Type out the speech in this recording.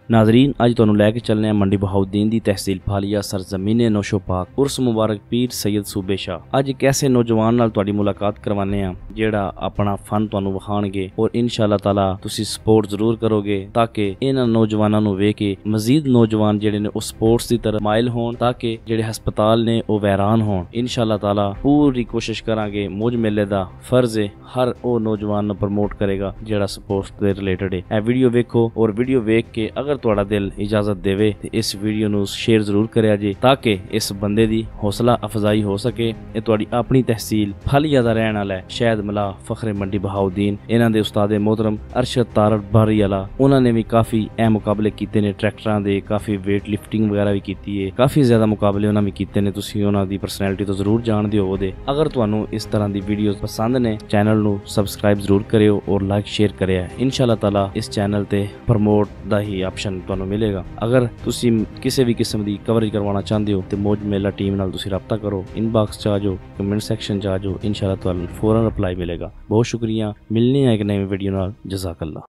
नाजरीन अज तुहानू लैके चलने मंडी बहाउद्दीन दी तहसील फालिया सरजमीने नौशो पाक उर्स मुबारक पीर सैयद सूबे शाह। अज एक ऐसे नौजवान नाल तुहाडी मुलाकात करवाने आ जेड़ा अपना फन तुहानू विखाणगे और इंशाअल्लाह ताला तुसी सपोर्ट जरूर करोगे ताकि इन्हां नौजवानां नू वेख के मजीद नौजवान जेड़े ने उस स्पोर्ट्स दी तरफ माइल होण ताकि जेड़े हस्पताल ने वो वैरान होण। इंशाअल्लाह ताला पूरी कोशिश करांगे। मौज मेले दा फर्ज है हर वो नौजवान नू प्रमोट करेगा जेड़ा स्पोर्ट्स दे रिलेटेड है। ए वीडियो वेखो और वीडियो वेख के अगर तुहाडा दिल इजाजत देवे तो इस वीडियो नू शेयर जरूर करिया जे ताकि इस बंदे दी हौसला अफजाई हो सके। ये तुहाडी अपनी तहसील फालिया दा रहने वाला है शहद मला फखरे मंडी बहाउद्दीन। इन्हां दे उस्ताद मोहतरम अरशद तारक बारी वाला उन्होंने भी काफी अहम मुकाबले कीते ने ट्रैक्टरां दे, काफी वेट लिफ्टिंग वगैरह भी कीती है, काफी ज्यादा मुकाबले उन्होंने भी कीते ने। तुसीं उन्हां दी पर्सनैलिटी तो जरूर जानदे होवोगे। अगर तुहानू इस तरह दी वीडियो पसंद ने चैनल नू सबसक्राइब जरूर करियो और लाइक शेयर करिया। इंशाअल्लाह ताला इस चैनल ते प्रमोट दा ही ऑप्शन तुहानू मिलेगा। अगर तुसी किसी भी किस्म की कवरेज करवाना चाहते हो तो मौज मेला टीम नाल तुसी रब्ता करो। इनबॉक्स च आ जाओ, कमेंट सेक्शन च आ जाओ, इंशाअल्लाह तुहानू फौरन रिप्लाई मिलेगा। बहुत शुक्रिया। मिलने हैं एक नई वीडियो नाल। जज़ाकल्लाह।